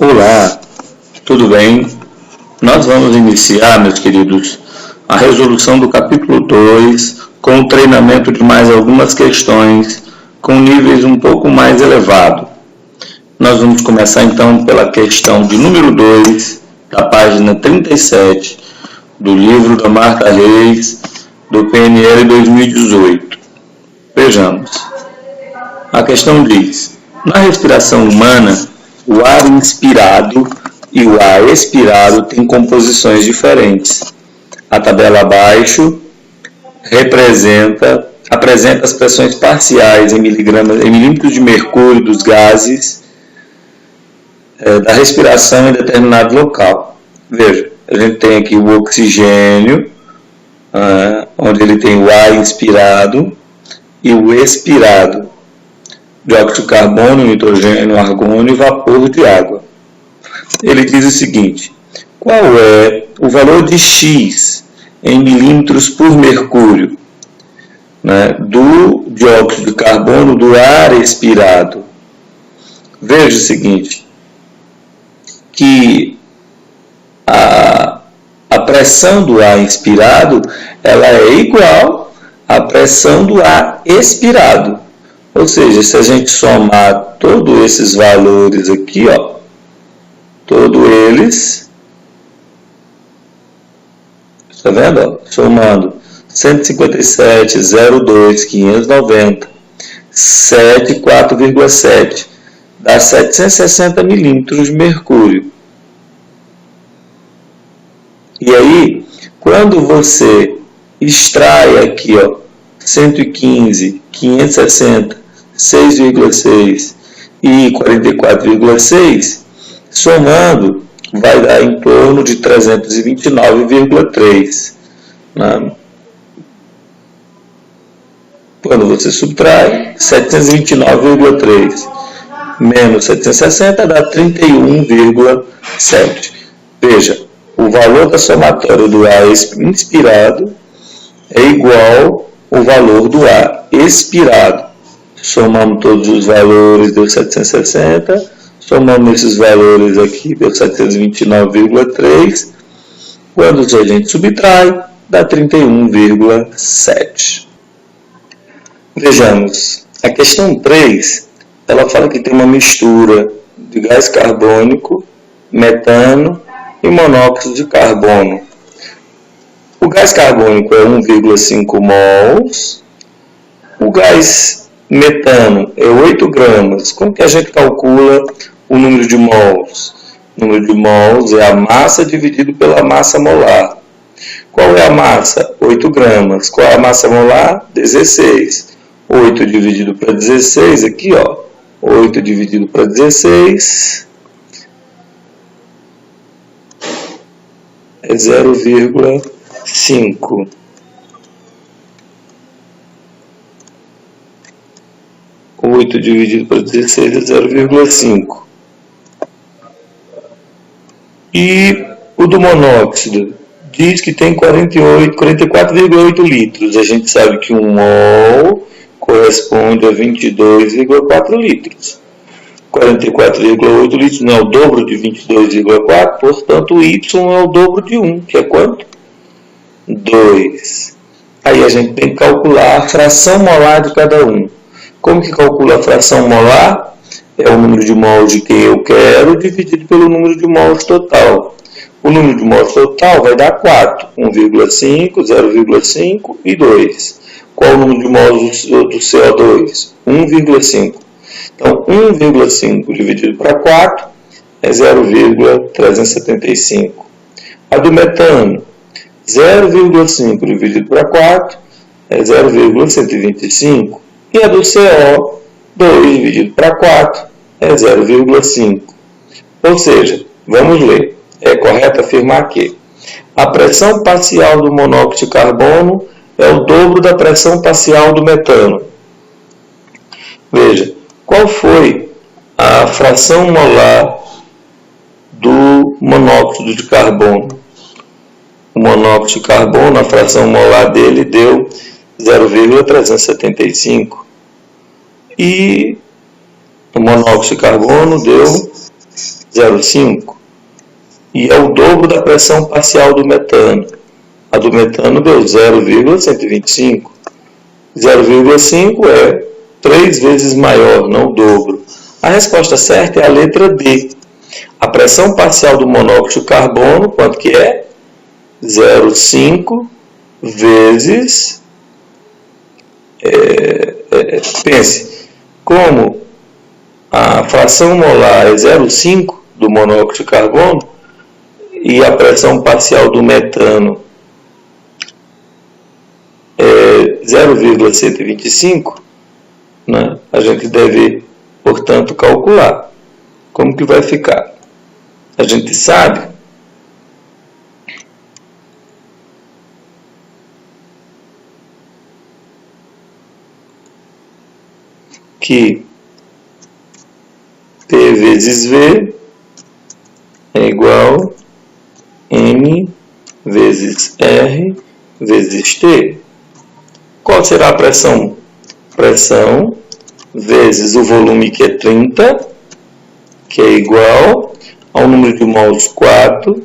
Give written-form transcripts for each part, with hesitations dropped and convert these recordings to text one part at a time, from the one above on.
Olá, tudo bem? Nós vamos iniciar, meus queridos, a resolução do capítulo 2 com o treinamento de mais algumas questões com níveis um pouco mais elevados. Nós vamos começar então pela questão de número 2, da página 37, do livro da Marta Reis, do PNL 2018. Vejamos. A questão diz: na respiração humana, o ar inspirado e o ar expirado têm composições diferentes. A tabela abaixo apresenta as pressões parciais em milímetros de mercúrio dos gases da respiração em determinado local. Veja, a gente tem aqui o oxigênio, onde ele tem o ar inspirado e o expirado. Dióxido de carbono, nitrogênio, argônio e vapor de água. Ele diz o seguinte: qual é o valor de X em milímetros por mercúrio, do dióxido de carbono do ar expirado? Veja o seguinte, que a pressão do ar inspirado ela é igual à pressão do ar expirado. Ou seja, se a gente somar todos esses valores aqui, todos eles, está vendo? Somando 157,02, 590, 4,7, dá 760 milímetros de mercúrio. E aí, quando você extrai aqui, 115, 560, 6,6 e 44,6, somando, vai dar em torno de 329,3. Quando você subtrai 729,3 menos 760 dá 31,7. Veja, o valor da somatória do ar inspirado é igual ao valor do ar expirado. Somamos todos os valores, deu 760. Somamos esses valores aqui, deu 729,3. Quando a gente subtrai, dá 31,7. Vejamos, a questão 3, ela fala que tem uma mistura de gás carbônico, metano e monóxido de carbono. O gás carbônico é 1,5 mols, o gás metano é 8 gramas. Como que a gente calcula o número de mols? O número de mols é a massa dividido pela massa molar. Qual é a massa? 8 gramas. Qual é a massa molar? 16. 8 dividido para 16, aqui 8 dividido para 16 é 0,5. Oito dividido para 16 é 0,5. E o do monóxido diz que tem 44,8 litros. A gente sabe que um mol corresponde a 22,4 litros. 44,8 litros não é o dobro de 22,4, portanto o Y é o dobro de 1, que é quanto? 2. Aí a gente tem que calcular a fração molar de cada um. Como que calcula a fração molar? É o número de mols de quem eu quero dividido pelo número de mols total. O número de mols total vai dar 4. 1,5, 0,5 e 2. Qual o número de mols do CO2? 1,5. Então, 1,5 dividido para 4 é 0,375. A do metano, 0,5 dividido para 4 é 0,125. E a do CO, 2 dividido para 4 é 0,5. Ou seja, vamos ler. É correto afirmar que a pressão parcial do monóxido de carbono é o dobro da pressão parcial do metano. Veja, qual foi a fração molar do monóxido de carbono? O monóxido de carbono, a fração molar dele deu 0,375 e o monóxido de carbono deu 0,5 e é o dobro da pressão parcial do metano. A do metano deu 0,125. 0,5 é 3 vezes maior, não o dobro. A resposta certa é a letra D. A pressão parcial do monóxido de carbono, quanto que é? 0,5 vezes... pense, como a fração molar é 0,5 do monóxido de carbono e a pressão parcial do metano é 0,125, né? A gente deve, portanto, calcular como que vai ficar. A gente sabe que P vezes V é igual M vezes R vezes T. Qual será a pressão? Pressão vezes o volume, que é 30, que é igual ao número de mols 4,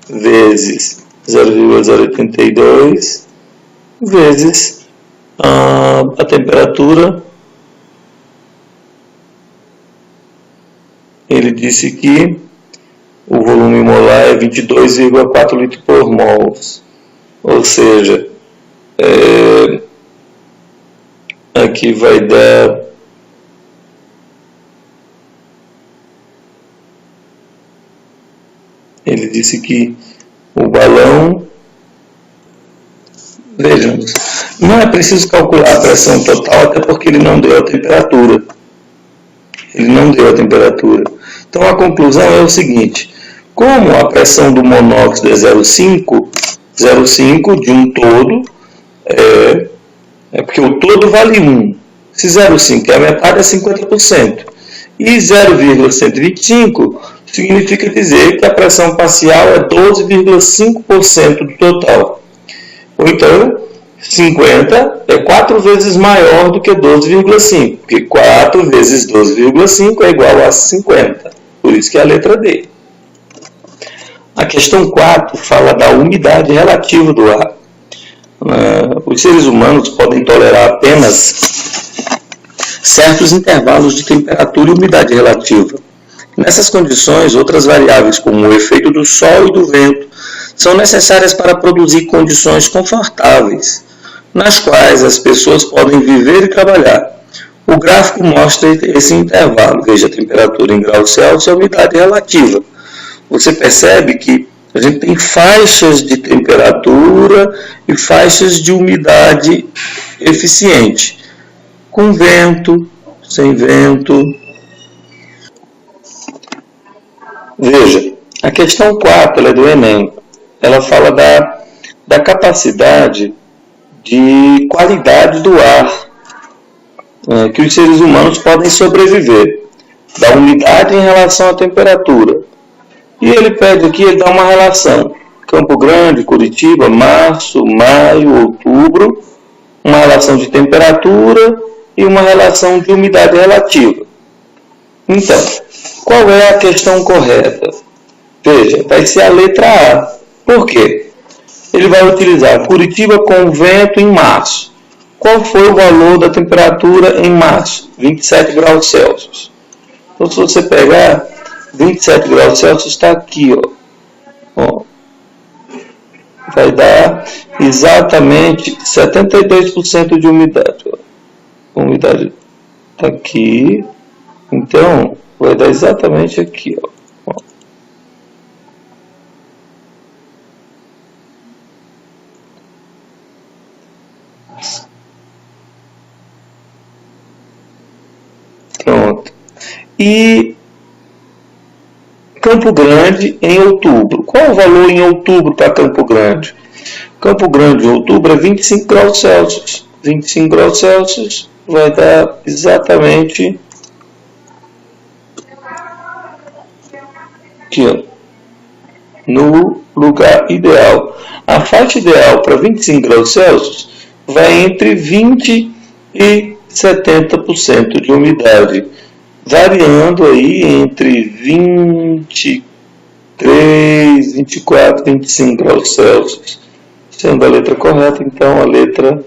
vezes 0,082, vezes a temperatura. Ele disse que o volume molar é 22,4 litros por mol. Ou seja, aqui vai dar ele disse que o balão, vejamos, não é preciso calcular a pressão total, até porque ele não deu a temperatura. Então a conclusão é o seguinte: como a pressão do monóxido é 0,5 de um todo, é porque o todo vale 1. Se 0,5 é a metade, é 50%. E 0,125 significa dizer que a pressão parcial é 12,5% do total. Ou então, 50 é 4 vezes maior do que 12,5, porque 4 vezes 12,5 é igual a 50. Por isso que é a letra D. A questão 4 fala da umidade relativa do ar. Os seres humanos podem tolerar apenas certos intervalos de temperatura e umidade relativa. Nessas condições, outras variáveis, como o efeito do sol e do vento, são necessárias para produzir condições confortáveis, nas quais as pessoas podem viver e trabalhar. O gráfico mostra esse intervalo. Veja a temperatura em graus Celsius e a umidade relativa. Você percebe que a gente tem faixas de temperatura e faixas de umidade eficiente, com vento, sem vento. Veja, a questão 4 ela é do Enem. Ela fala da capacidade de qualidade do ar que os seres humanos podem sobreviver, da umidade em relação à temperatura. E ele pede aqui, ele dá uma relação: Campo Grande, Curitiba, março, maio, outubro, uma relação de temperatura e uma relação de umidade relativa. Então, qual é a questão correta? Veja, vai ser a letra A. Por quê? Ele vai utilizar Curitiba com vento em março. Qual foi o valor da temperatura em março? 27 graus Celsius. Então, se você pegar 27 graus Celsius, está aqui, ó. Vai dar exatamente 72% de umidade. Ó. A umidade está aqui. Então, vai dar exatamente aqui, ó. Pronto. E Campo Grande em outubro. Qual o valor em outubro para Campo Grande? Campo Grande em outubro é 25 graus Celsius. 25 graus Celsius vai dar exatamente aqui, ó, no lugar ideal. A faixa ideal para 25 graus Celsius vai entre 20 e 70% de umidade. variando aí entre 23, 24, 25 graus Celsius, sendo a letra correta, então a letra